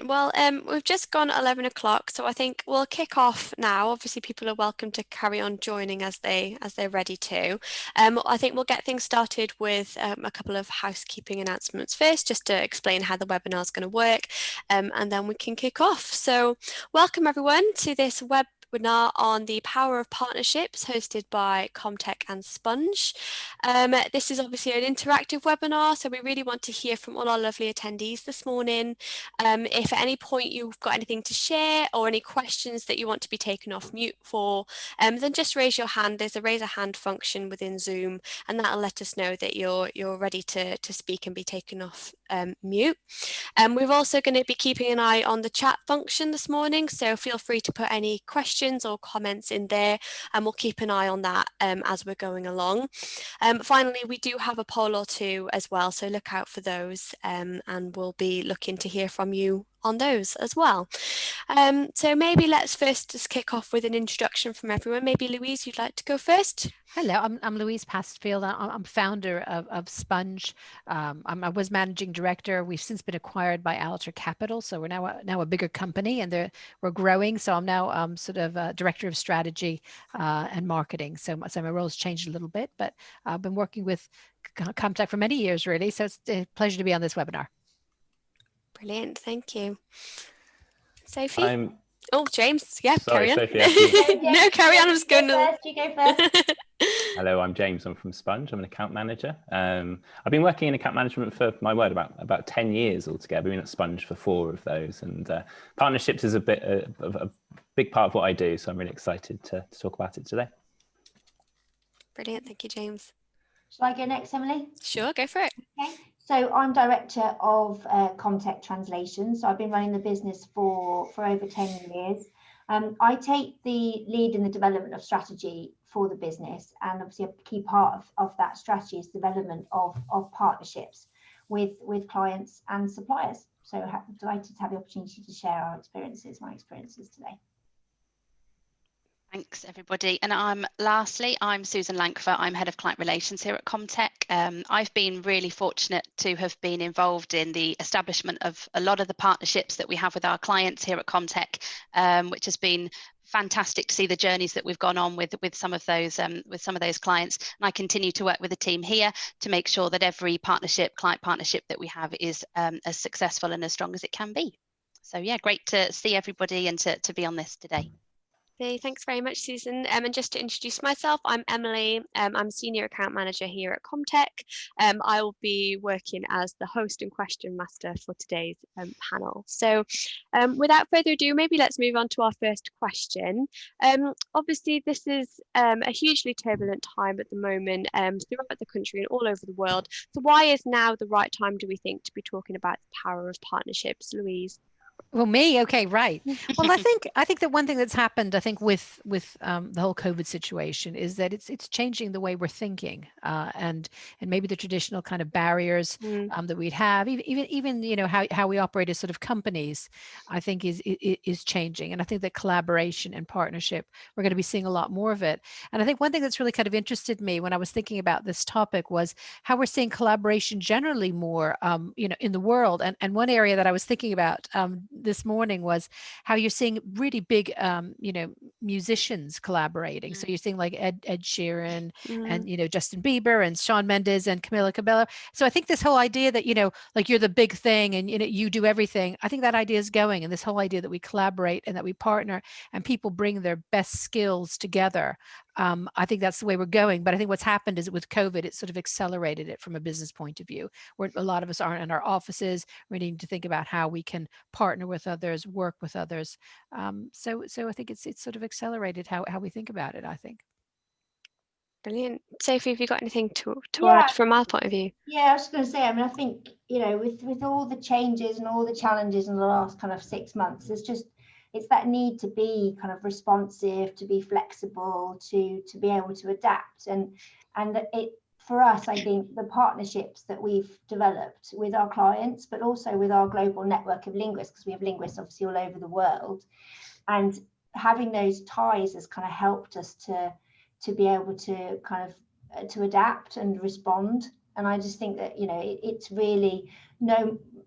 Well, we've just gone 11 o'clock, so I think we'll kick off now. Obviously, people are welcome to carry on joining as they're ready to. I think we'll get things started with a couple of housekeeping announcements first, just to explain how the webinar is going to work, and then we can kick off. So, welcome everyone to this webinar on the power of partnerships, hosted by Comtec and Sponge. This is obviously an interactive webinar, so we really want to hear from all our lovely attendees this morning. If at any point you've got anything to share or any questions that you want to be taken off mute for, then just raise your hand. There's a raise a hand function within Zoom, and that'll let us know that you're ready to speak and be taken off mute. We're also going to be keeping an eye on the chat function this morning, so feel free to put any questions or comments in there, and we'll keep an eye on that as we're going along. Finally, we do have a poll or two as well, so look out for those, and we'll be looking to hear from you on those as well. So maybe let's first just kick off with an introduction from everyone. Maybe Louise, you'd like to go first? Hello, I'm Louise Pastfield. I'm founder of Sponge. I was managing director. We've since been acquired by Alter Capital, so we're now a bigger company, and we're growing. So I'm now sort of director of strategy and marketing. So my role's changed a little bit, but I've been working with Comtec for many years, really. So it's a pleasure to be on this webinar. Brilliant, thank you. Sophie? Oh, James, yeah, sorry, carry on. Sophie, no, carry on, I'm just going to... You go first. Hello, I'm James, I'm from Sponge, I'm an account manager. I've been working in account management for, my word, about 10 years altogether. I've been at Sponge for 4 of those, and partnerships is a big part of what I do, so I'm really excited to talk about it today. Brilliant, thank you, James. Shall I go next, Emily? Sure, go for it. Okay. So I'm director of Comtec Translation. So I've been running the business for over 10 years. I take the lead in the development of strategy for the business, and obviously a key part of that strategy is development of partnerships with clients and suppliers. So delighted to have the opportunity to share my experiences today. Thanks, everybody. And lastly, I'm Susan Lankford. I'm Head of Client Relations here at Comtec. I've been really fortunate to have been involved in the establishment of a lot of the partnerships that we have with our clients here at Comtec, which has been fantastic to see the journeys that we've gone on with some of those clients. And I continue to work with the team here to make sure that every client partnership that we have is as successful and as strong as it can be. So yeah, great to see everybody and to be on this today. Thanks very much, Susan. And just to introduce myself, I'm Emily. I'm Senior Account Manager here at Comtec. I will be working as the host and question master for today's panel. So without further ado, maybe let's move on to our first question. Obviously, this is a hugely turbulent time at the moment throughout the country and all over the world. So why is now the right time, do we think, to be talking about the power of partnerships? Louise? Well, me, okay, right. Well, I think that one thing that's happened, I think, with the whole COVID situation is that it's changing the way we're thinking, and maybe the traditional kind of barriers that we'd have, even you know how we operate as sort of companies, I think is changing, and I think that collaboration and partnership, we're going to be seeing a lot more of it. And I think one thing that's really kind of interested me when I was thinking about this topic was how we're seeing collaboration generally more, you know, in the world. And one area that I was thinking about this morning was how you're seeing really big, you know, musicians collaborating. So you're seeing like Ed Sheeran and, you know, Justin Bieber and Shawn Mendes and Camila Cabello. So I think this whole idea that, you know, like you're the big thing and, you know, you do everything, I think that idea is going, and this whole idea that we collaborate and that we partner and people bring their best skills together. I think that's the way we're going. But I think what's happened is with COVID, it sort of accelerated it from a business point of view, where a lot of us aren't in our offices. We need to think about how we can partner with others, work with others. So I think it's sort of accelerated how we think about it, I think. Brilliant. Sophie, have you got anything to add from our point of view? Yeah, I was going to say, I mean, I think, you know, with all the changes and all the challenges in the last kind of 6 months, it's that need to be kind of responsive, to be flexible, to be able to adapt. And it, for us, I think the partnerships that we've developed with our clients, but also with our global network of linguists, because we have linguists obviously all over the world, and having those ties has kind of helped us to be able to kind of to adapt and respond. And I just think that, you know, it's really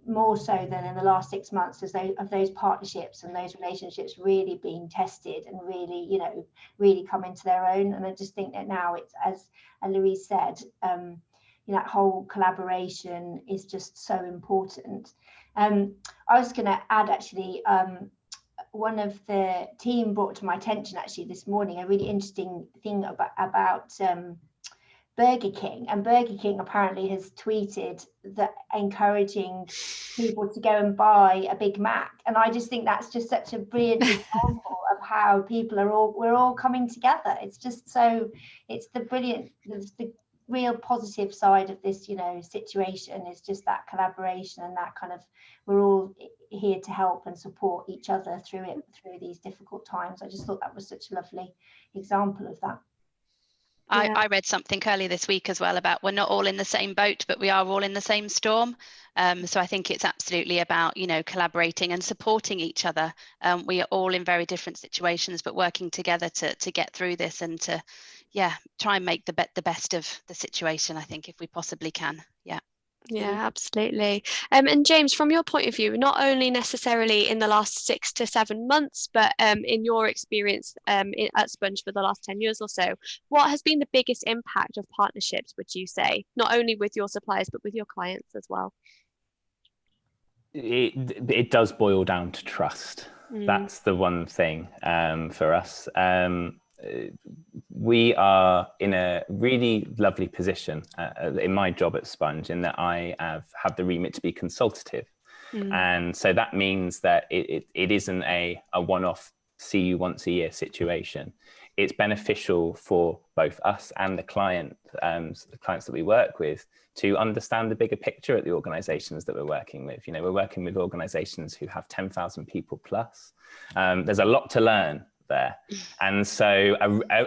more so than in the last 6 months, as those partnerships and those relationships really being tested and really, you know, really come into their own. And I just think that now it's, as Louise said, you know, that whole collaboration is just so important. I was going to add, actually, one of the team brought to my attention actually this morning a really interesting thing about Burger King, and Burger King apparently has tweeted that encouraging people to go and buy a Big Mac, and I just think that's just such a brilliant example of how people are we're all coming together. It's just so, it's the brilliant, the real positive side of this, you know, situation is just that collaboration and that kind of, we're all here to help and support each other through these difficult times. I just thought that was such a lovely example of that. Yeah. I read something earlier this week as well about we're not all in the same boat, but we are all in the same storm. So I think it's absolutely about, you know, collaborating and supporting each other. We are all in very different situations, but working together to get through this and to, yeah, try and make the best of the situation, I think, if we possibly can. Yeah. Yeah, absolutely. And James, from your point of view, not only necessarily in the last 6 to 7 months, but in your experience at Sponge for the last 10 years or so, what has been the biggest impact of partnerships, would you say, not only with your suppliers, but with your clients as well? It does boil down to trust. That's the one thing for us. We are in a really lovely position in my job at Sponge, in that I have the remit to be consultative. And so that means that it isn't a one-off, see you once a year situation. It's beneficial for both us and the clients that we work with to understand the bigger picture at the organizations that we're working with. You know, we're working with organizations who have 10,000 people plus. There's a lot to learn there. And so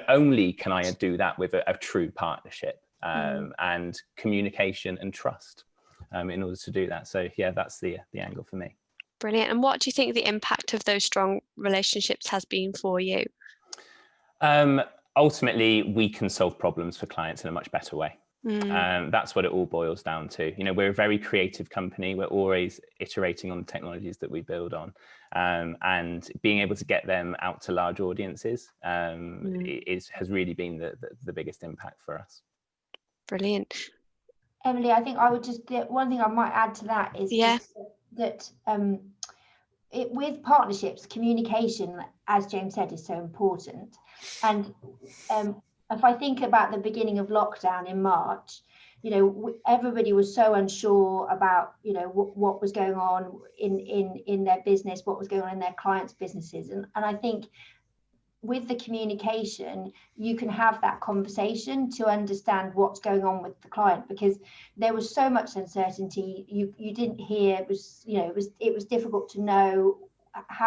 only can I do that with a true partnership and communication and trust in order to do that. So yeah, that's the angle for me. Brilliant. And what do you think the impact of those strong relationships has been for you? Ultimately, we can solve problems for clients in a much better way. That's what it all boils down to. You know, we're a very creative company. We're always iterating on the technologies that we build on, and being able to get them out to large audiences has really been the biggest impact for us. Brilliant. Emily, I think I would just, one thing I might add to that is just that with partnerships, communication, as James said, is so important. And if I think about the beginning of lockdown in March, you know, everybody was so unsure about, you know, what was going on in their business, what was going on in their clients' businesses. And I think with the communication, you can have that conversation to understand what's going on with the client, because there was so much uncertainty. You didn't hear, it was, you know, it was difficult to know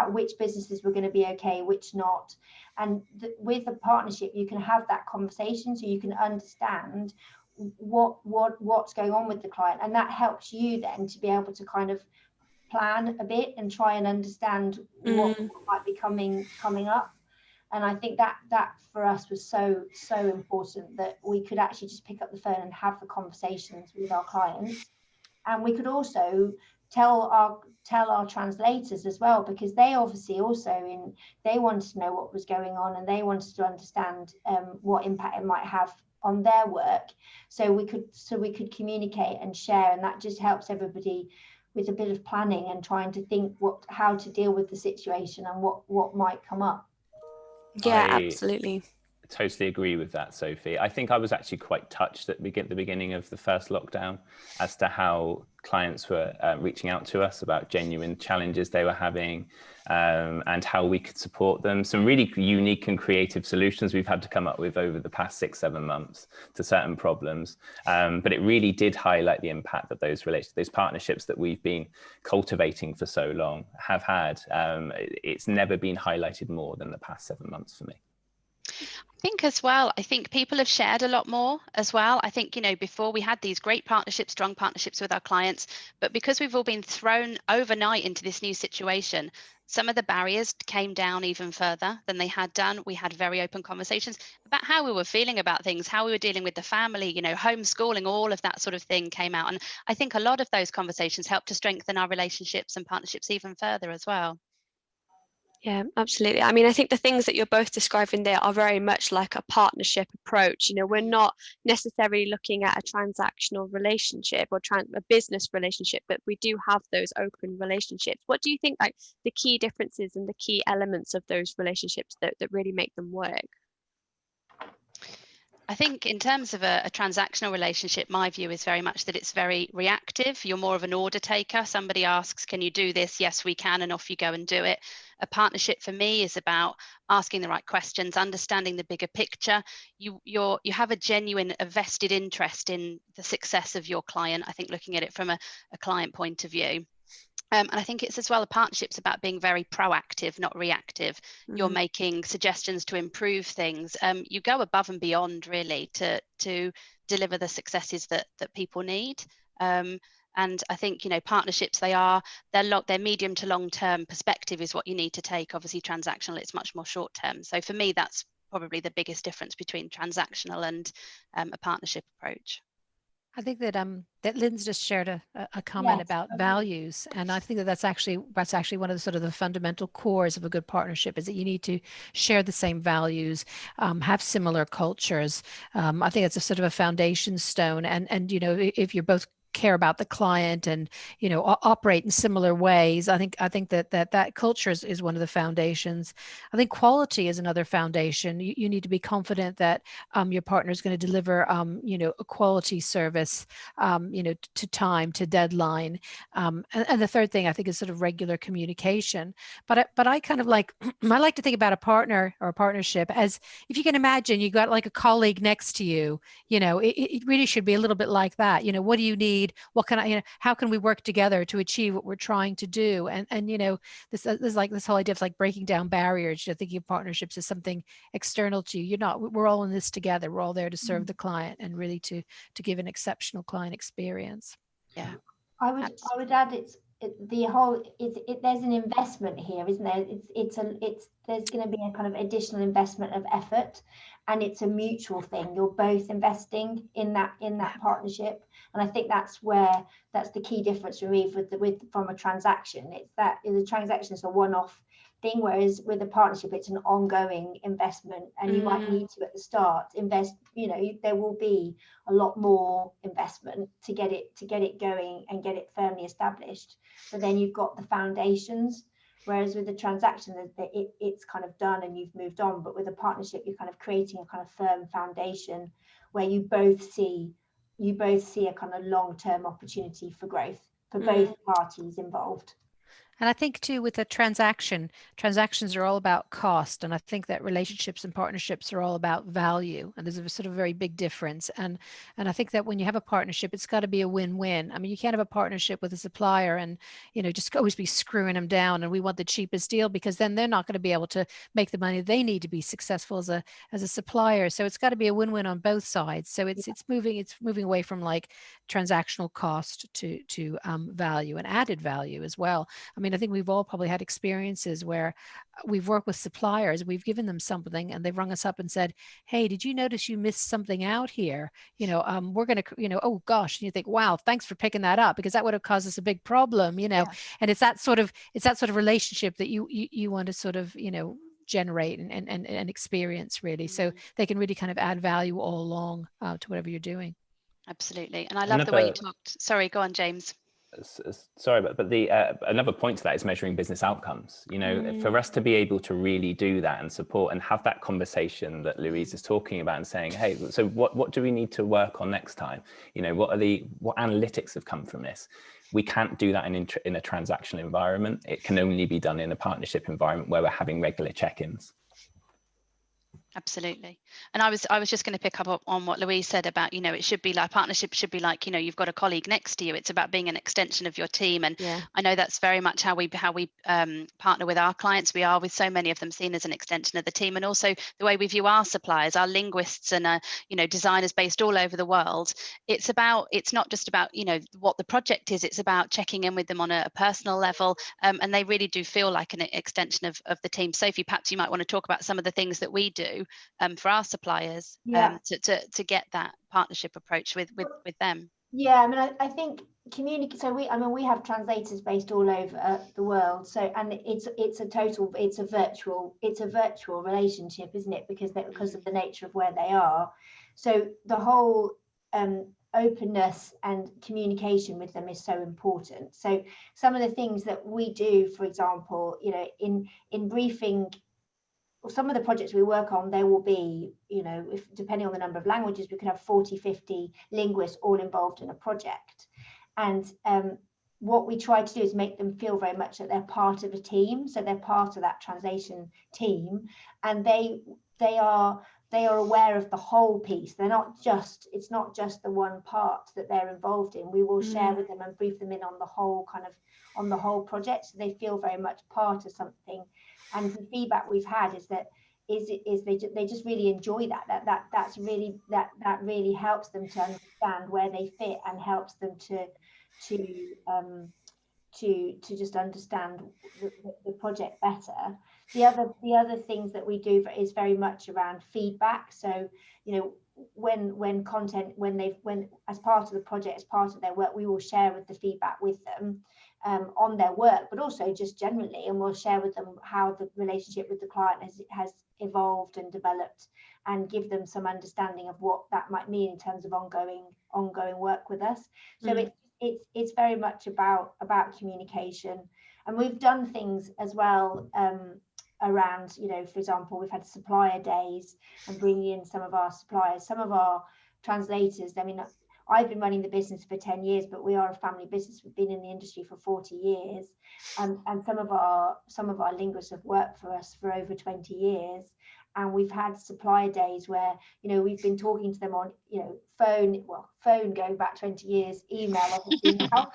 which businesses were going to be okay, which not. And with a partnership, you can have that conversation, so you can understand what's going on with the client, and that helps you then to be able to kind of plan a bit and try and understand what might be coming up. And I think that for us was so important, that we could actually just pick up the phone and have the conversations with our clients. And we could also tell our translators as well, because they obviously also they wanted to know what was going on, and they wanted to understand what impact it might have on their work. So we could communicate and share, and that just helps everybody with a bit of planning and trying to think how to deal with the situation and what might come up. Yeah, absolutely. Totally agree with that, Sophie. I think I was actually quite touched at the beginning of the first lockdown as to how clients were reaching out to us about genuine challenges they were having, and how we could support them. Some really unique and creative solutions we've had to come up with over the past 6-7 months to certain problems. But it really did highlight the impact that those partnerships that we've been cultivating for so long have had. It's never been highlighted more than the past 7 months for me. think as well, I think people have shared a lot more as well. I think, you know, before we had these great partnerships, strong partnerships with our clients, but because we've all been thrown overnight into this new situation, some of the barriers came down even further than they had done. We had very open conversations about how we were feeling about things, how we were dealing with the family, you know, homeschooling, all of that sort of thing came out. And I think a lot of those conversations helped to strengthen our relationships and partnerships even further as well. Yeah, absolutely. I mean, I think the things that you're both describing there are very much like a partnership approach. You know, we're not necessarily looking at a transactional relationship or a business relationship, but we do have those open relationships. What do you think, like, the key differences and the key elements of those relationships that really make them work? I think in terms of a transactional relationship, my view is very much that it's very reactive. You're more of an order taker. Somebody asks, can you do this? Yes, we can, and off you go and do it. A partnership for me is about asking the right questions, understanding the bigger picture. You have a genuine, a vested interest in the success of your client. I think looking at it from a client point of view. And I think it's as well, a partnership's about being very proactive, not reactive. You're making suggestions to improve things. You go above and beyond really to deliver the successes that people need. And I think, you know, partnerships, their medium to long term perspective is what you need to take. Obviously transactional, it's much more short term. So for me, that's probably the biggest difference between transactional and a partnership approach. I think that that Lynn's just shared a comment about values, and I think that that's actually one of the sort of the fundamental cores of a good partnership, is that you need to share the same values, have similar cultures. I think it's a sort of a foundation stone, and you know, if you're both care about the client and, you know, operate in similar ways, I think that culture is one of the foundations. I think quality is another foundation. You need to be confident that your partner is going to deliver you know, a quality service, you know, to time, to deadline. And the third thing I think is sort of regular communication. But I kind of like, I like to think about a partner or a partnership as, if you can imagine, you got like a colleague next to you. You know, it really should be a little bit like that. You know, what do you need? What can I, you know, how can we work together to achieve what we're trying to do? And you know, this like this whole idea of like breaking down barriers. You know, thinking of partnerships as something external to you. You're not. We're all in this together. We're all there to serve the client and really to give an exceptional client experience. Yeah, I would add there's an investment here, isn't there? There's going to be a kind of additional investment of effort, and it's a mutual thing. You're both investing in that partnership, and I think that's the key difference for me from a transaction. It's that the transaction is a one-off thing, whereas with a partnership it's an ongoing investment, and you might need to at the start invest. You know, there will be a lot more investment to get it going and get it firmly established, but then you've got the foundations. Whereas with a transaction, it's kind of done and you've moved on, but with a partnership you're kind of creating a kind of firm foundation where you both see a kind of long-term opportunity for growth for both parties involved. And I think too, with a transactions are all about cost. And I think that relationships and partnerships are all about value. And there's a sort of very big difference. And I think that when you have a partnership, it's got to be a win-win. I mean, you can't have a partnership with a supplier and, you know, just always be screwing them down and we want the cheapest deal, because then they're not going to be able to make the money they need to be successful as a supplier. So it's got to be a win-win on both sides. So it's moving away from like transactional cost to value and added value as well. I mean, I think we've all probably had experiences where we've worked with suppliers, we've given them something and they've rung us up and said, hey, did you notice you missed something out here? You know, we're going to, you know, oh gosh. And you think, wow, thanks for picking that up, because that would have caused us a big problem, you know. And it's that sort of relationship that you want to sort of, you know, generate and experience really. So they can really kind of add value all along to whatever you're doing. Absolutely. And I love the way you talked. Sorry, go on, James. Sorry, but the another point to that is measuring business outcomes. You know, for us to be able to really do that and support and have that conversation that Louise is talking about and saying, hey, so what do we need to work on next time? You know, what analytics have come from this? We can't do that in a transactional environment. It can only be done in a partnership environment where we're having regular check-ins. Absolutely. And I was just going to pick up on what Louise said about, it should be like partnership should be like, you've got a colleague next to you. It's about being an extension of your team. And I know that's very much how we partner with our clients. We are, with so many of them, seen as an extension of the team, and also the way we view our suppliers, our linguists and designers based all over the world. It's not just about what the project is. It's about checking in with them on a personal level, and they really do feel like an extension of the team. Sophie, perhaps you might want to talk about some of the things that we do for our suppliers, to get that partnership approach with them. Yeah, I mean, I think communicate. So we have translators based all over the world. So, and it's a virtual relationship, isn't it? Because of the nature of where they are. So the whole openness and communication with them is so important. So some of the things that we do, for example, in briefing. Some of the projects we work on, there will be, if depending on the number of languages, we could have 40, 50 linguists all involved in a project. And what we try to do is make them feel very much that they're part of a team. So they're part of that translation team, and they are aware of the whole piece. It's not just the one part that they're involved in. We will share with them and brief them in on the whole project, so they feel very much part of something. And the feedback we've had is that they just really enjoy that really helps them to understand where they fit, and helps them to just understand the project better. The other things that we do is very much around feedback. So when as part of the project, as part of their work, we will share the feedback with them on their work, but also just generally, and we'll share with them how the relationship with the client has evolved and developed, and give them some understanding of what that might mean in terms of ongoing work with us. So it's very much about communication. And we've done things as well around, for example, we've had supplier days, and bringing in some of our suppliers, some of our translators. I mean, I've been running the business for 10 years, but we are a family business. We've been in the industry for 40 years. And some of our linguists have worked for us for over 20 years. And we've had supplier days where, we've been talking to them on, phone going back 20 years, email obviously now.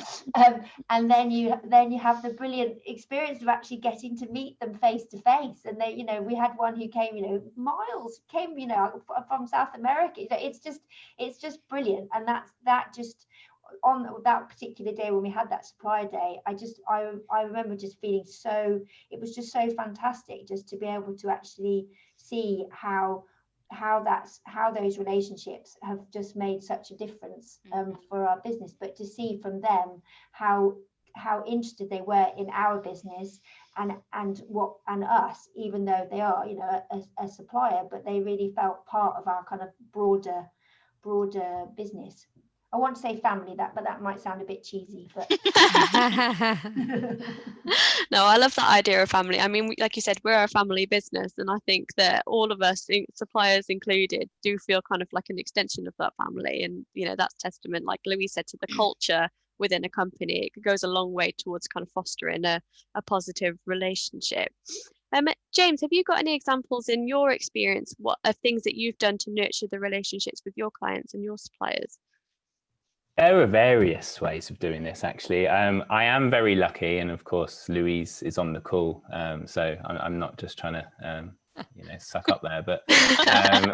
And then you have the brilliant experience of actually getting to meet them face to face. And they, we had one who came, miles, from South America. It's just brilliant. And that just on that particular day when we had that supplier day, I remember just feeling it was just so fantastic just to be able to actually see how those relationships have just made such a difference for our business, but to see from them how interested they were in our business and us, even though they are a supplier, but they really felt part of our kind of broader business. I want to say family, but that might sound a bit cheesy. But no, I love that idea of family. I mean, like you said, we're a family business, and I think that all of us, suppliers included, do feel kind of like an extension of that family. And that's testament, like Louise said, to the culture within a company. It goes a long way towards kind of fostering a positive relationship. James, have you got any examples in your experience of things that you've done to nurture the relationships with your clients and your suppliers? There are various ways of doing this, actually. I am very lucky, and of course, Louise is on the call, so I'm not just trying to, suck up there. But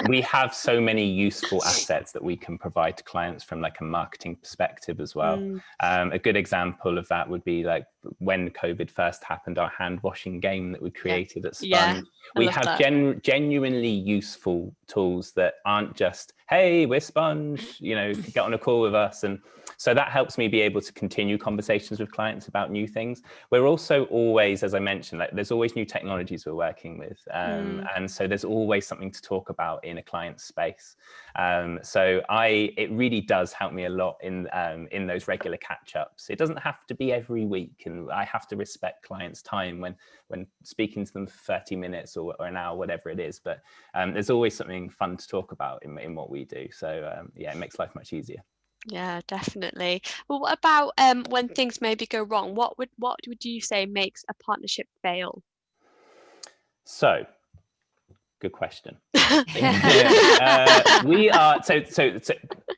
we have so many useful assets that we can provide to clients from like a marketing perspective as well. A good example of that would be like when COVID first happened, our hand washing game that we created at Sponge. Yeah, we have genuinely useful tools that aren't just, hey, we're Sponge, get on a call with us. And so that helps me be able to continue conversations with clients about new things. We're also always, as I mentioned, like there's always new technologies we're working with. And so there's always something to talk about in a client's space. So it really does help me a lot in those regular catch-ups. It doesn't have to be every week, and I have to respect clients' time when speaking to them for 30 minutes or an hour, whatever it is. But there's always something fun to talk about in what we do. So it makes life much easier. Yeah, definitely. Well, what about when things maybe go wrong? What would you say makes a partnership fail? So, good question. We are so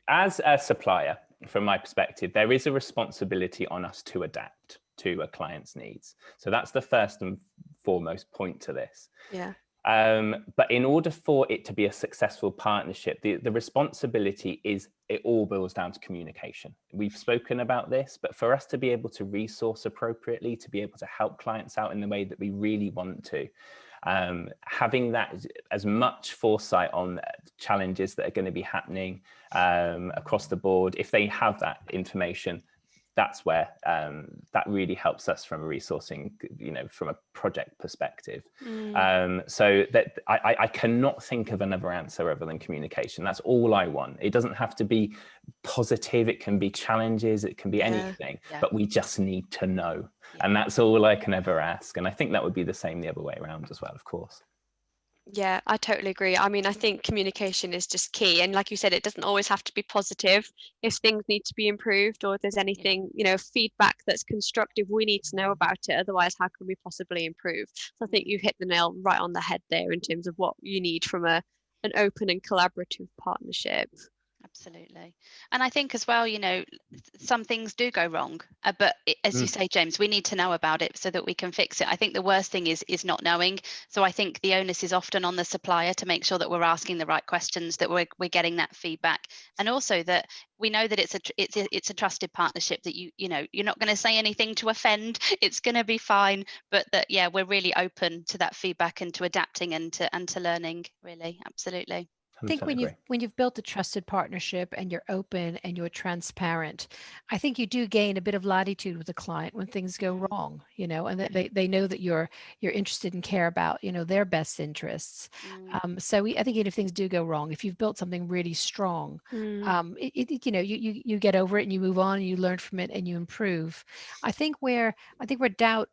as a supplier, from my perspective, there is a responsibility on us to adapt to a client's needs. So that's the first and foremost point to this. Yeah. But in order for it to be a successful partnership, the responsibility is, it all boils down to communication. We've spoken about this, but for us to be able to resource appropriately, to be able to help clients out in the way that we really want to, having that as much foresight on challenges that are going to be happening across the board, if they have that information, that's where that really helps us from a resourcing, from a project perspective. So that I cannot think of another answer other than communication. That's all I want. It doesn't have to be positive. It can be challenges. It can be anything, but we just need to know. And that's all I can ever ask. And I think that would be the same the other way around as well, of course. Yeah, I totally agree. I mean, I think communication is just key. And like you said, it doesn't always have to be positive. If things need to be improved, or if there's anything, feedback that's constructive, we need to know about it. Otherwise, how can we possibly improve? So I think you hit the nail right on the head there in terms of what you need from an open and collaborative partnership. Absolutely. And I think as well, some things do go wrong, but as you say, James, we need to know about it so that we can fix it. I think the worst thing is not knowing. So I think the onus is often on the supplier to make sure that we're asking the right questions, that we're getting that feedback, and also that we know that it's a trusted partnership, that you're not going to say anything to offend. It's going to be fine, but that we're really open to that feedback and to adapting and to learning. Really, absolutely. I think when you've built a trusted partnership and you're open and you're transparent, I think you do gain a bit of latitude with the client when things go wrong, and that they know that you're interested and care about, their best interests. So I think if things do go wrong, if you've built something really strong, you get over it and you move on and you learn from it and you improve. I think where doubt,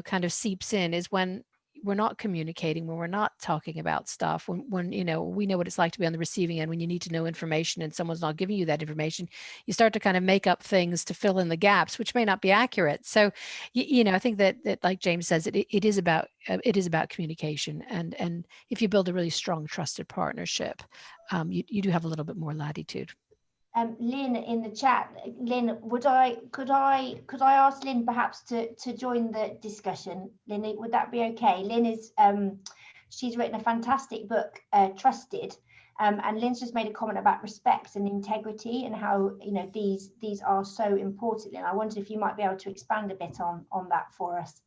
kind of seeps in is when we're not communicating, when we're not talking about stuff, when we know what it's like to be on the receiving end, when you need to know information and someone's not giving you that information, you start to kind of make up things to fill in the gaps, which may not be accurate. So, I think that like James says, it is about communication, and if you build a really strong, trusted partnership, you do have a little bit more latitude. Lynn in the chat, Lynn, could I ask Lynn perhaps to join the discussion? Lynn, would that be okay? Lynn is she's written a fantastic book, Trusted, and Lynn's just made a comment about respect and integrity and how these are so important. And I wondered if you might be able to expand a bit on that for us.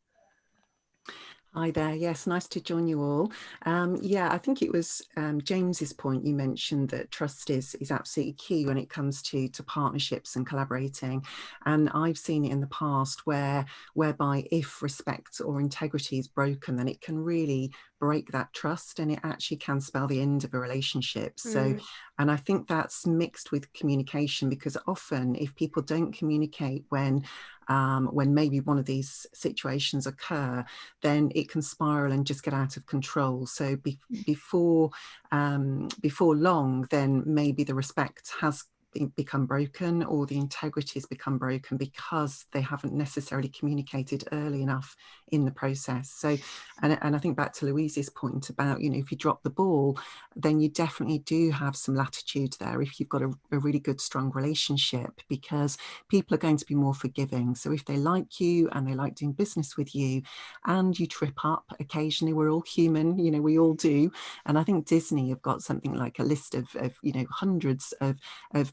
Hi there. Yes, nice to join you all. I think it was James's point. You mentioned that trust is absolutely key when it comes to partnerships and collaborating. And I've seen it in the past whereby if respect or integrity is broken, then it can really break that trust, and it actually can spell the end of a relationship. So, and I think that's mixed with communication, because often if people don't communicate when maybe one of these situations occur, then it can spiral and just get out of control. So before long, then maybe the respect has become broken, or the integrity has become broken because they haven't necessarily communicated early enough in the process. So, and I think back to Louisa's point about, if you drop the ball, then you definitely do have some latitude there if you've got a really good, strong relationship, because people are going to be more forgiving. So if they like you and they like doing business with you and you trip up occasionally, we're all human, we all do. And I think Disney have got something like a list of hundreds of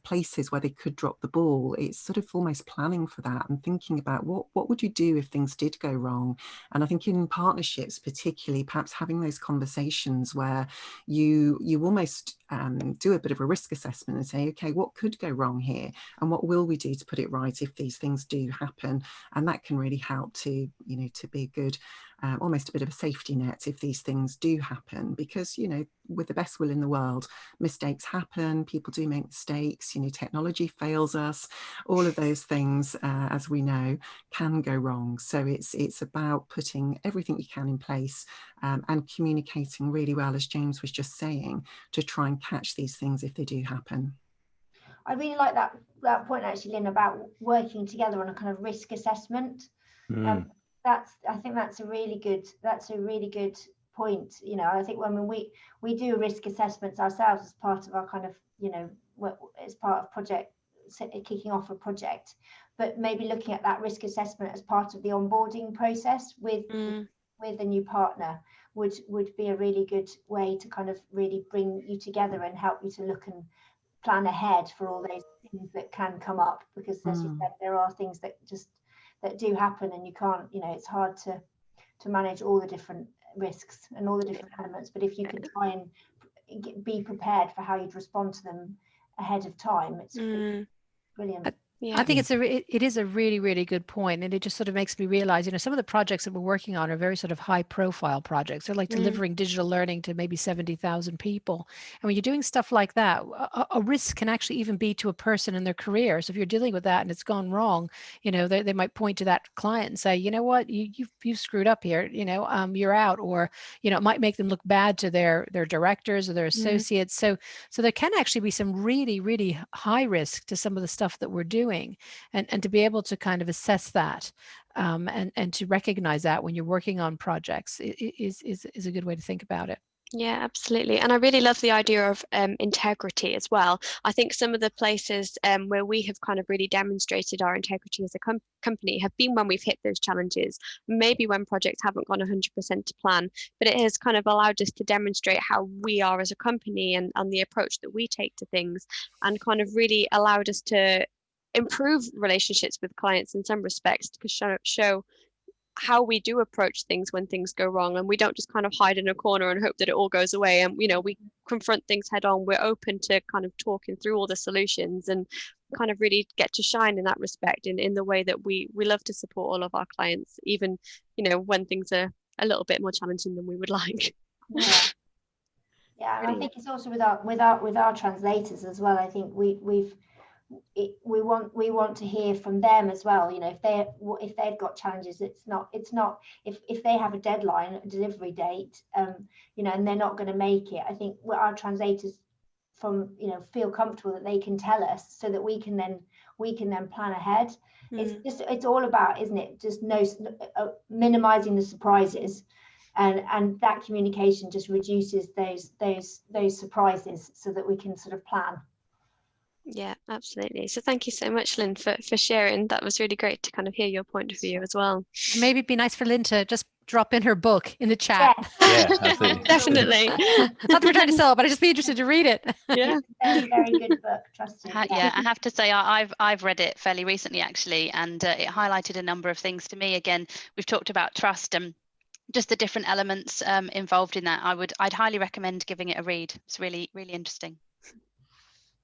places where they could drop the ball. It's sort of almost planning for that and thinking about what would you do if things did go wrong. And I think in partnerships particularly, perhaps having those conversations where you almost do a bit of a risk assessment and say, okay, what could go wrong here, and what will we do to put it right if these things do happen? And that can really help to be a good almost a bit of a safety net if these things do happen, because with the best will in the world, mistakes happen, people do make mistakes, technology fails us, all of those things, as we know, can go wrong. So it's about putting everything you can in place and communicating really well, as James was just saying, to try and catch these things if they do happen. I really like that point actually, Lynn, about working together on a kind of risk assessment. I think that's a really good point, I think when we do risk assessments ourselves as part of our kind of, as part of project, kicking off a project, but maybe looking at that risk assessment as part of the onboarding process with a new partner would be a really good way to kind of really bring you together and help you to look and plan ahead for all those things that can come up, because as you said, there are things that do happen, and you can't, it's hard to manage all the different risks and all the different elements. But if you can try and be prepared for how you'd respond to them ahead of time, it's brilliant. I think it is a really, really good point. And it just sort of makes me realize, some of the projects that we're working on are very sort of high profile projects. They're like delivering digital learning to maybe 70,000 people. And when you're doing stuff like that, a risk can actually even be to a person in their career. So if you're dealing with that and it's gone wrong, they might point to that client and say, you know what, you've screwed up here, you're out. Or, it might make them look bad to their directors or their associates. So there can actually be some really, really high risk to some of the stuff that we're doing. And to be able to kind of assess that and to recognize that when you're working on projects is a good way to think about it. Yeah, absolutely. And I really love the idea of integrity as well. I think some of the places where we have kind of really demonstrated our integrity as a company have been when we've hit those challenges, maybe when projects haven't gone 100% to plan, but it has kind of allowed us to demonstrate how we are as a company and the approach that we take to things, and kind of really allowed us to improve relationships with clients in some respects, to show how we do approach things when things go wrong, and we don't just kind of hide in a corner and hope that it all goes away. And we confront things head on. We're open to kind of talking through all the solutions and kind of really get to shine in that respect, in the way that we love to support all of our clients, even when things are a little bit more challenging than we would like. And I think it's also with our translators as well. I think we want to hear from them as well. If they've got challenges, it's not if they have a deadline, a delivery date, and they're not going to make it. I think our translators feel comfortable that they can tell us, so that we can then plan ahead. It's all about, isn't it, just minimizing the surprises, and that communication just reduces those surprises, so that we can sort of plan. Yeah, absolutely. So thank you so much, Lynn, for sharing. That was really great to kind of hear your point of view as well. Maybe it'd be nice for Lynn to just drop in her book in the chat. Yeah, absolutely. Definitely. Not that we're trying to sell it, but I'd just be interested to read it. Yeah. Very, very good book, trust me. Yeah, I have to say I've read it fairly recently, actually, and it highlighted a number of things to me. Again, we've talked about trust and just the different elements involved in that. I'd highly recommend giving it a read. It's really, really interesting.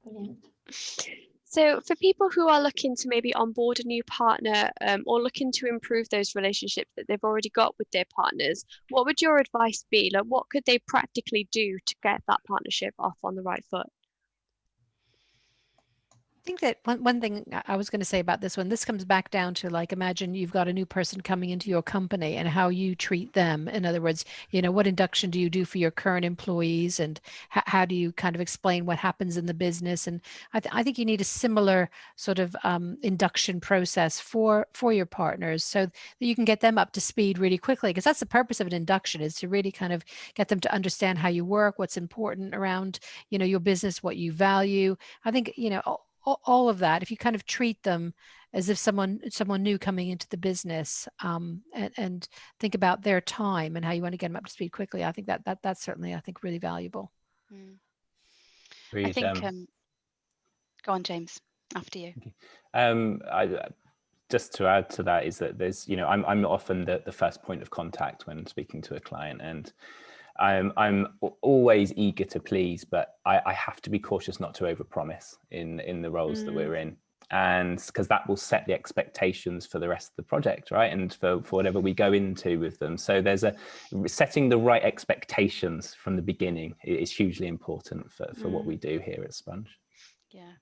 Brilliant. So for people who are looking to maybe onboard a new partner, or looking to improve those relationships that they've already got with their partners, what would your advice be? Like, what could they practically do to get that partnership off on the right foot? I think that one thing I was going to say about this one, this comes back down to, like, imagine you've got a new person coming into your company and how you treat them. In other words, what induction do you do for your current employees, and how do you kind of explain what happens in the business? And I think you need a similar sort of induction process for your partners, so that you can get them up to speed really quickly, because that's the purpose of an induction, is to really kind of get them to understand how you work, what's important around, your business, what you value. I think, all of that, if you kind of treat them as if someone new coming into the business, and think about their time and how you want to get them up to speed quickly, I think that's certainly, I think, really valuable. I think, go on, James, after you. Just to add to that is that there's, I'm often the first point of contact when speaking to a client, and I'm always eager to please, but I have to be cautious not to overpromise in the roles that we're in, and because that will set the expectations for the rest of the project, right? And for whatever we go into with them. So there's setting the right expectations from the beginning is hugely important for what we do here at Sponge. Yeah.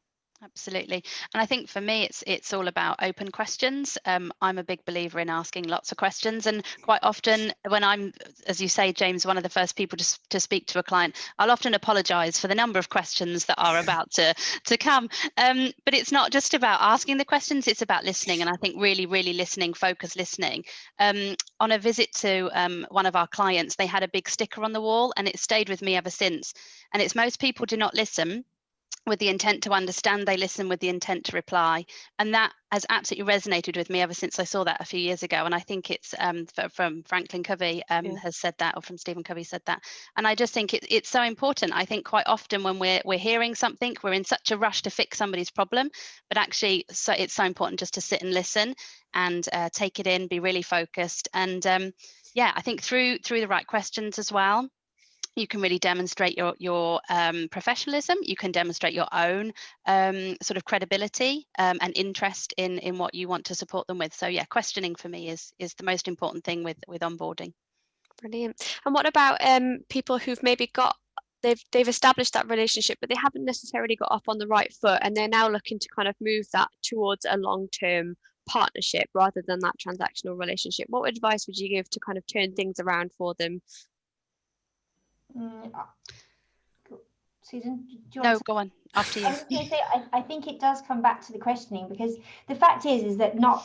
Absolutely. And I think for me, it's all about open questions. I'm a big believer in asking lots of questions. And quite often when I'm, as you say, James, one of the first people to speak to a client, I'll often apologize for the number of questions that are about to come. But it's not just about asking the questions, it's about listening. And I think really, really listening, focused listening. On a visit to one of our clients, they had a big sticker on the wall and it stayed with me ever since. And it's most people do not listen with the intent to understand, they listen with the intent to reply. And that has absolutely resonated with me ever since I saw that a few years ago. And I think it's from Franklin Covey has said that, or from Stephen Covey said that. And I just think it's so important. I think quite often when we're hearing something, we're in such a rush to fix somebody's problem, but actually it's so important just to sit and listen and take it in, be really focused. And yeah, I think through the right questions as well, you can really demonstrate your professionalism. You can demonstrate your own sort of credibility and interest in what you want to support them with. So yeah, questioning for me is the most important thing with onboarding. Brilliant. And what about people who've maybe they've established that relationship, but they haven't necessarily got off on the right foot, and they're now looking to kind of move that towards a long-term partnership rather than that transactional relationship? What advice would you give to kind of turn things around for them? Susan, do you want to... go on after you. I was going to say, I think it does come back to the questioning, because the fact is that not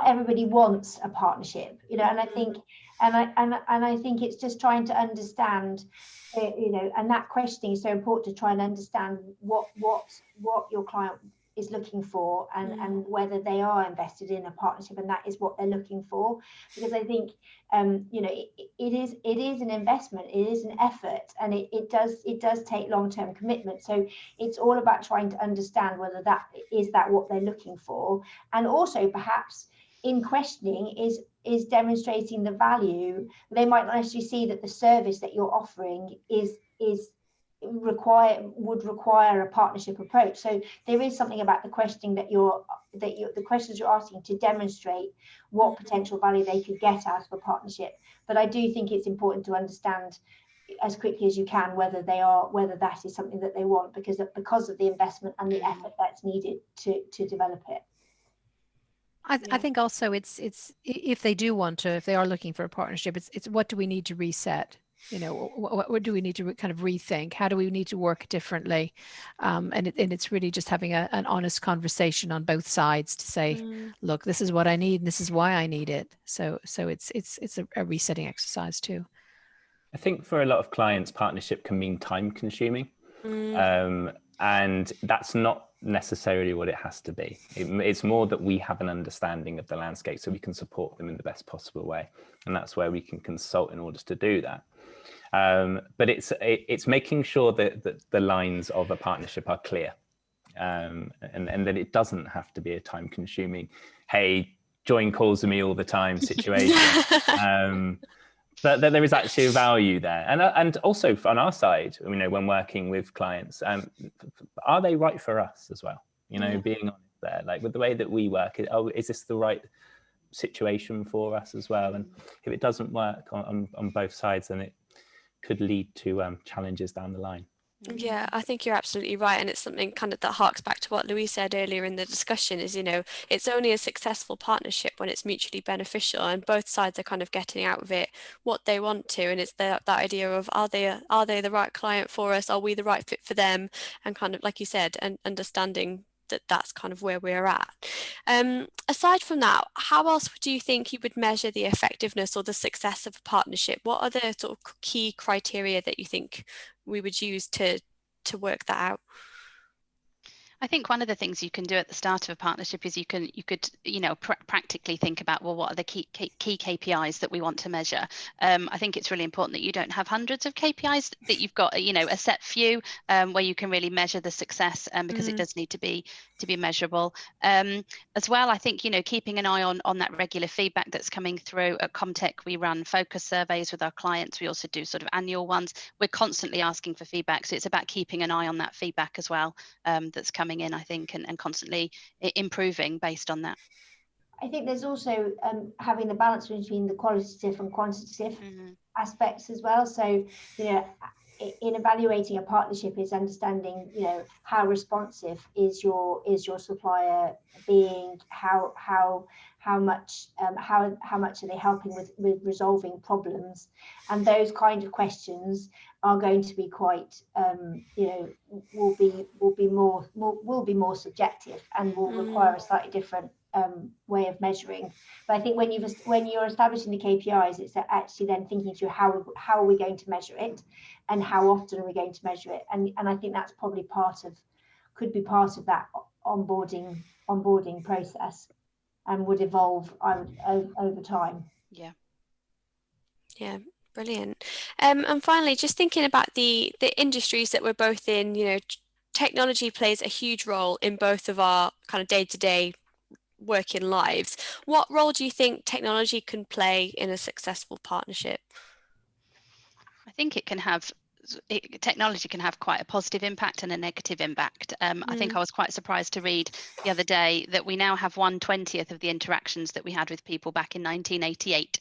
everybody wants a partnership, you know, and I think and I think it's just trying to understand, you know, and that questioning is so important, to try and understand what your client is looking for, and whether they are invested in a partnership, and that is what they're looking for. Because I think you know, it is an investment, it is an effort, and it does take long-term commitment. So it's all about trying to understand whether that is what they're looking for, and also perhaps in questioning is demonstrating the value. They might not necessarily see that the service that you're offering would require a partnership approach. So there is something about the questioning the questions you're asking to demonstrate what potential value they could get out of a partnership. But I do think it's important to understand as quickly as you can whether that is something that they want, because of the investment and the effort that's needed to develop it. I think also it's if they are looking for a partnership, it's what do we need to reset? You know, what do we need to kind of rethink? How do we need to work differently? And it's really just having an honest conversation on both sides to say, look, this is what I need, and this is why I need it. So it's a resetting exercise too. I think for a lot of clients, partnership can mean time consuming. And that's not necessarily what it has to be. It's more that we have an understanding of the landscape so we can support them in the best possible way. And that's where we can consult in order to do that. But it's making sure that the lines of a partnership are clear, and that it doesn't have to be a time consuming, hey, join calls with me all the time situation. But there is actually a value there. And also on our side, you know, when working with clients, are they right for us as well? You know, being honest there, like with the way that we work, is this the right situation for us as well? And if it doesn't work on both sides, then it could lead to challenges down the line. Yeah, I think you're absolutely right. And it's something kind of that harks back to what Louise said earlier in the discussion is, you know, it's only a successful partnership when it's mutually beneficial and both sides are kind of getting out of it what they want to. And it's that idea of are they the right client for us? Are we the right fit for them? And kind of, like you said, and understanding that's kind of where we're at. Aside from that, how else do you think you would measure the effectiveness or the success of a partnership? What are the sort of key criteria that you think we would use to work that out? I think one of the things you can do at the start of a partnership is you could practically think about, well, what are the key KPIs that we want to measure? I think it's really important that you don't have hundreds of KPIs, that you've got a set few where you can really measure the success, because it does need to be measurable. As well, I think keeping an eye on that regular feedback that's coming through. At Comtec, we run focus surveys with our clients. We also do sort of annual ones. We're constantly asking for feedback, so it's about keeping an eye on that feedback as well, that's coming in, I think, and constantly improving based on that. I think there's also having the balance between the qualitative and quantitative aspects as well. So, in evaluating a partnership is understanding, you know, how responsive is your supplier being, how much are they helping with resolving problems, and those kind of questions are going to be quite you know, will be more subjective and will require a slightly different way of measuring. But I think when you're establishing the KPIs, it's actually then thinking through how are we going to measure it, and how often are we going to measure it, and I think that's probably could be part of that onboarding process, and would evolve over time. Yeah, brilliant. And finally, just thinking about the industries that we're both in, you know, technology plays a huge role in both of our kind of day-to-day working lives. What role do you think technology can play in a successful partnership? I think technology can have quite a positive impact and a negative impact. I think I was quite surprised to read the other day that we now have 1/20th of the interactions that we had with people back in 1988.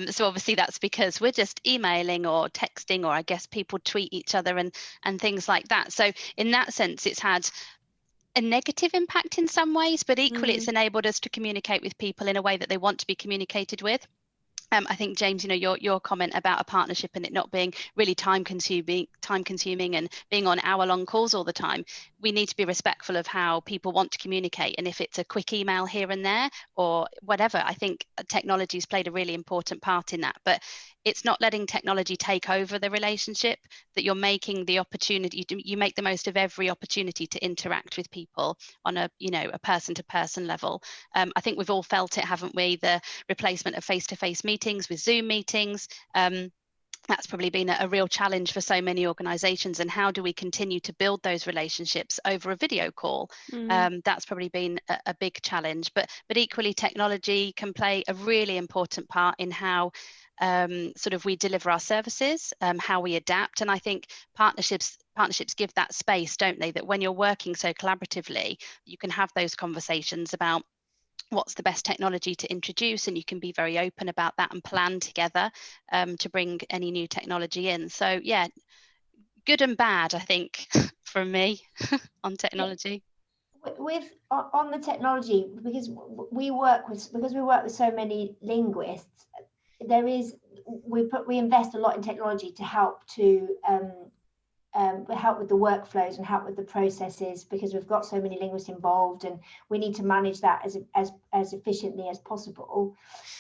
So obviously that's because we're just emailing or texting, or I guess people tweet each other and things like that. So in that sense, it's had a negative impact in some ways, but equally it's enabled us to communicate with people in a way that they want to be communicated with. I think, James, you know, your comment about a partnership and it not being really time consuming and being on hour-long calls all the time, we need to be respectful of how people want to communicate. And if it's a quick email here and there or whatever, I think technology's played a really important part in that. But it's not letting technology take over the relationship, that you're making the opportunity, you make the most of every opportunity to interact with people on a, you know, a person-to-person level. I think we've all felt it, haven't we? The replacement of face-to-face meetings with Zoom meetings. That's probably been a real challenge for so many organizations. And how do we continue to build those relationships over a video call? That's probably been a big challenge, but equally technology can play a really important part in how sort of we deliver our services, how we adapt. And I think partnerships give that space, don't they? That when you're working so collaboratively, you can have those conversations about what's the best technology to introduce, and you can be very open about that and plan together to bring any new technology in. So yeah, good and bad, I think, from me on technology. On the technology, because we work with so many linguists, we invest a lot in technology to help with the workflows and help with the processes, because we've got so many linguists involved and we need to manage that as efficiently as possible.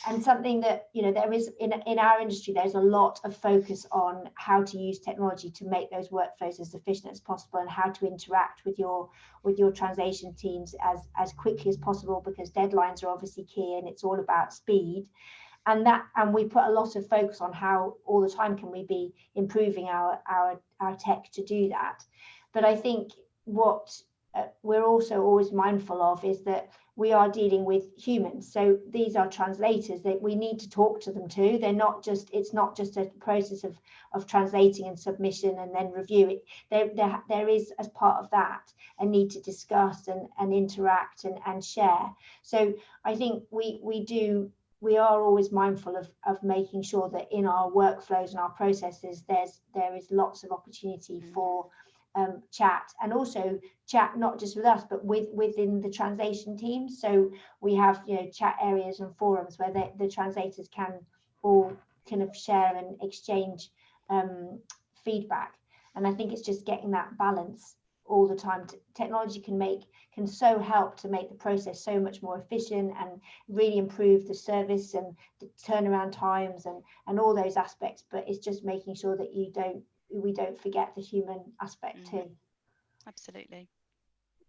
And something that, you know, there is in our industry, there's a lot of focus on how to use technology to make those workflows as efficient as possible, and how to interact with your translation teams as quickly as possible, because deadlines are obviously key and it's all about speed. And we put a lot of focus on how all the time can we be improving our tech to do that. But I think what we're also always mindful of is that we are dealing with humans. So these are translators that we need to talk to them too. It's not just a process of translating and submission and then review it. There is, as part of that, a need to discuss and interact and share. So I think we are always mindful of making sure that in our workflows and our processes, there is lots of opportunity for chat, and also chat not just with us, but within the translation team. So we have, you know, chat areas and forums where the translators can all kind of share and exchange feedback. And I think it's just getting that balance all the time. Technology can so help to make the process so much more efficient and really improve the service and the turnaround times and all those aspects. But it's just making sure that we don't forget the human aspect too. Absolutely.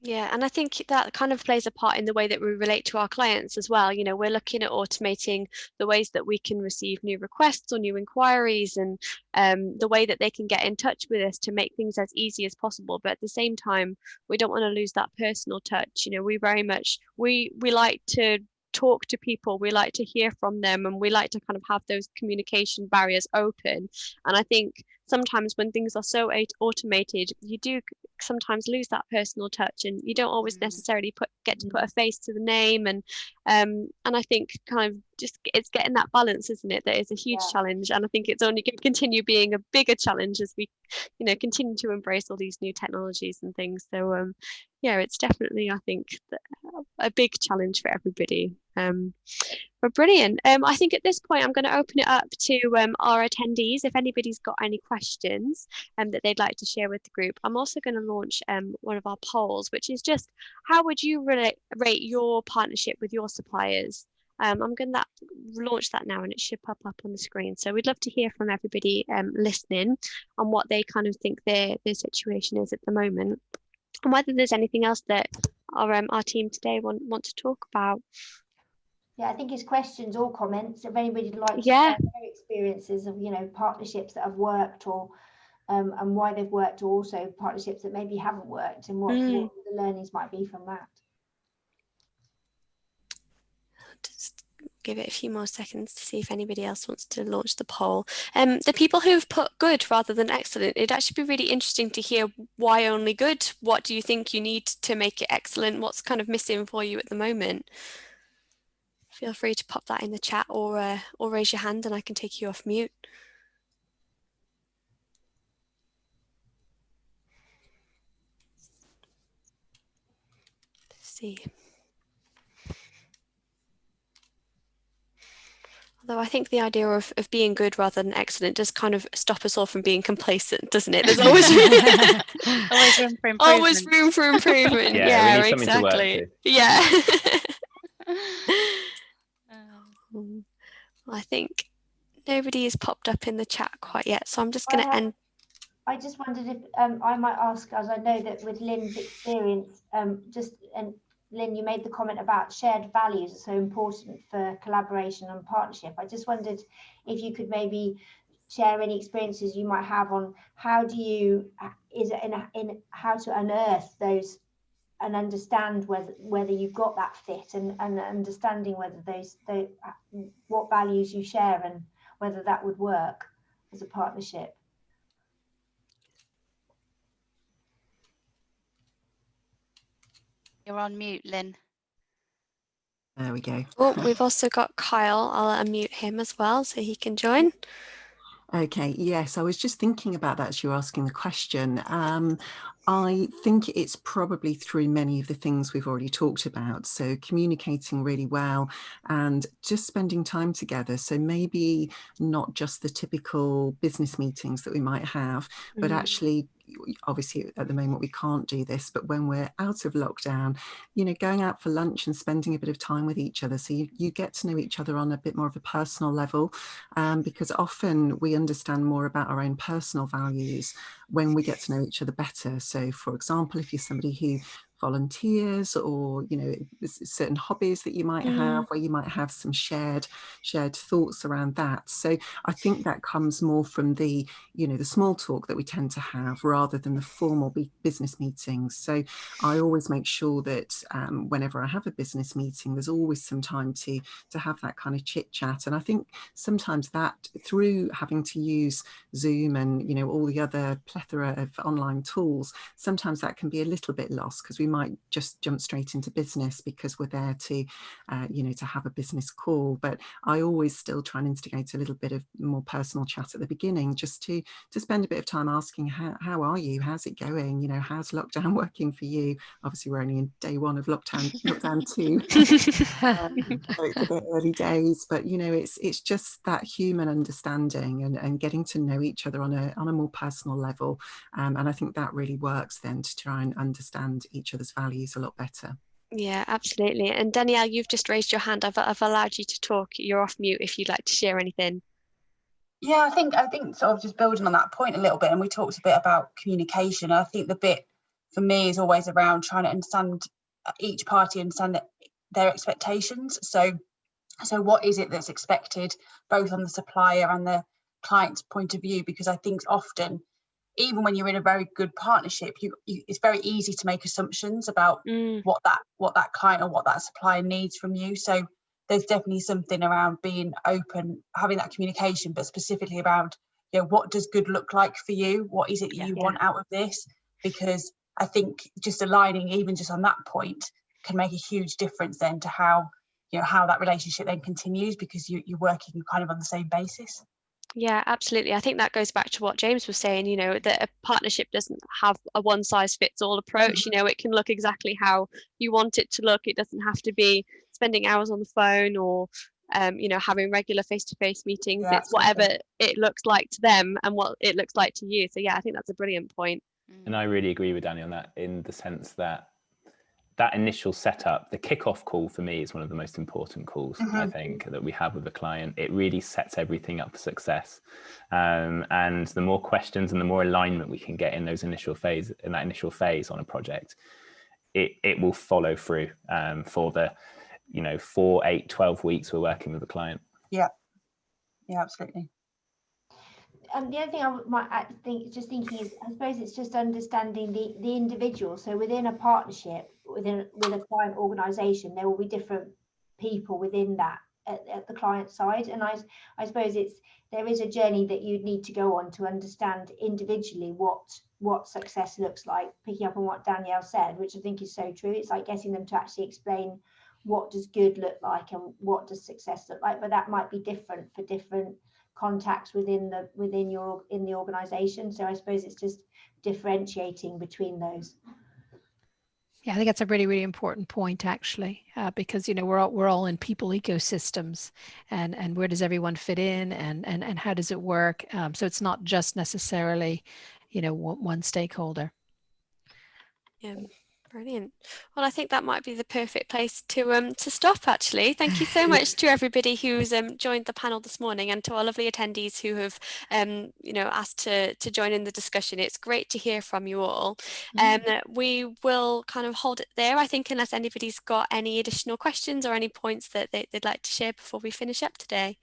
Yeah, and I think that kind of plays a part in the way that we relate to our clients as well. You know, we're looking at automating the ways that we can receive new requests or new inquiries, and the way that they can get in touch with us to make things as easy as possible. But at the same time, we don't want to lose that personal touch. You know, we very much, we like to talk to people, we like to hear from them, and we like to kind of have those communication barriers open. And I think sometimes when things are so automated, you do sometimes lose that personal touch, and you don't always necessarily get to put a face to the name. And I think kind of it's getting that balance, isn't it? That is a huge challenge, and I think it's only going to continue being a bigger challenge as we, continue to embrace all these new technologies and things. So yeah, it's definitely, I think, a big challenge for everybody. But brilliant. I think at this point I'm going to open it up to our attendees. If anybody's got any questions that they'd like to share with the group. I'm also going to launch one of our polls, which is just, how would you rate your partnership with your suppliers? I'm going to launch that now, and it should pop up on the screen. So we'd love to hear from everybody listening on what they kind of think their situation is at the moment, and whether there's anything else that our team today want to talk about. Yeah, I think it's questions or comments. If anybody would like to share their experiences of, partnerships that have worked, or and why they've worked, or also partnerships that maybe haven't worked, and what the learnings might be from that. Just give it a few more seconds to see if anybody else wants to launch the poll. The people who've put good rather than excellent, it'd actually be really interesting to hear why only good. What do you think you need to make it excellent? What's kind of missing for you at the moment? Feel free to pop that in the chat, or raise your hand and I can take you off mute. Let's see. Although I think the idea of being good rather than excellent does kind of stop us all from being complacent, doesn't it? There's always always room for improvement. Always room for improvement. Yeah, we need something exactly. to work to. Yeah. I think nobody has popped up in the chat quite yet, so I'm just going to end. I just wondered if I might ask, as I know that with Lynn's experience, Lynn, you made the comment about shared values are so important for collaboration and partnership. I just wondered if you could maybe share any experiences you might have on how to unearth those and understand whether you've got that fit, and understanding whether what values you share and whether that would work as a partnership. You're on mute, Lynn. There we go. Oh, we've also got Kyle. I'll unmute him as well so he can join. Okay, yes, I was just thinking about that as you were asking the question. I think it's probably through many of the things we've already talked about. So communicating really well and just spending time together. So maybe not just the typical business meetings that we might have, but actually, obviously at the moment we can't do this, but when we're out of lockdown, going out for lunch and spending a bit of time with each other, so you get to know each other on a bit more of a personal level, because often we understand more about our own personal values when we get to know each other better. So for example, if you're somebody who volunteers, or certain hobbies that you might have, where you might have some shared thoughts around that. So I think that comes more from the the small talk that we tend to have, rather than the formal business meetings. So I always make sure that whenever I have a business meeting, there's always some time to have that kind of chit chat. And I think sometimes that, through having to use Zoom and all the other plethora of online tools, sometimes that can be a little bit lost, because we might just jump straight into business because we're there to to have a business call. But I always still try and instigate a little bit of more personal chat at the beginning, just to spend a bit of time asking, how are you, how's it going, how's lockdown working for you? Obviously we're only in day one of lockdown 2. So it's a bit early days, but it's just that human understanding and getting to know each other on a more personal level, and I think that really works then to try and understand each other's values a lot better. Yeah, absolutely. And Danielle, you've just raised your hand. I've allowed you to talk. You're off mute if you'd like to share anything. Yeah, I think sort of just building on that point a little bit, and we talked a bit about communication. I think the bit for me is always around trying to understand each party, understand their expectations. So what is it that's expected, both on the supplier and the client's point of view? Because I think often, even when you're in a very good partnership, it's very easy to make assumptions about what that client or what that supplier needs from you. So there's definitely something around being open, having that communication, but specifically around, what does good look like for you? What is it you want out of this? Because I think just aligning, even just on that point, can make a huge difference then to how you know, how that relationship then continues, because you're working kind of on the same basis. Yeah, absolutely. I think that goes back to what James was saying, you know, that a partnership doesn't have a one size fits all approach. You know, it can look exactly how you want it to look. It doesn't have to be spending hours on the phone or, you know, having regular face-to-face meetings. Yeah, It's whatever it looks like to them and what it looks like to you. So yeah, I think that's a brilliant point. And I really agree with Danny on that, in the sense that that initial setup, the kickoff call for me is one of the most important calls, I think, that we have with a client. It really sets everything up for success. And the more questions and the more alignment we can get in that initial phase on a project, it will follow through for the, you know, 4, 8, 12 weeks we're working with a client. Yeah, absolutely. The other thing I thinking is, I suppose it's just understanding the individual. So within a partnership, with a client organisation, there will be different people within that at the client side. And I suppose there is a journey that you'd need to go on to understand individually what success looks like. Picking up on what Danielle said, which I think is so true. It's like getting them to actually explain what does good look like and what does success look like. But that might be different for different contacts within the organization. So I suppose it's just differentiating between those. Yeah, I think that's a really, really important point, actually, because, you know, we're all in people ecosystems, and where does everyone fit in, and how does it work? So it's not just necessarily, you know, one stakeholder. Yeah. Brilliant. Well, I think that might be the perfect place to stop, actually. Thank you so much to everybody who's joined the panel this morning, and to our lovely attendees who have you know, asked to join in the discussion. It's great to hear from you all. We will kind of hold it there, I think, unless anybody's got any additional questions or any points that they'd like to share before we finish up today.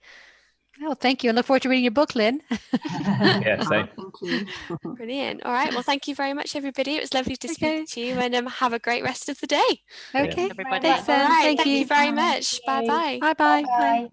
Oh, thank you. And look forward to reading your book, Lynn. Yeah, same. Thank you. Brilliant. All right. Well, thank you very much, everybody. It was lovely to speak to you, and have a great rest of the day. Okay. Everybody. Thanks, All right. thank Thank you. you very much. Bye-bye. Bye-bye. Bye.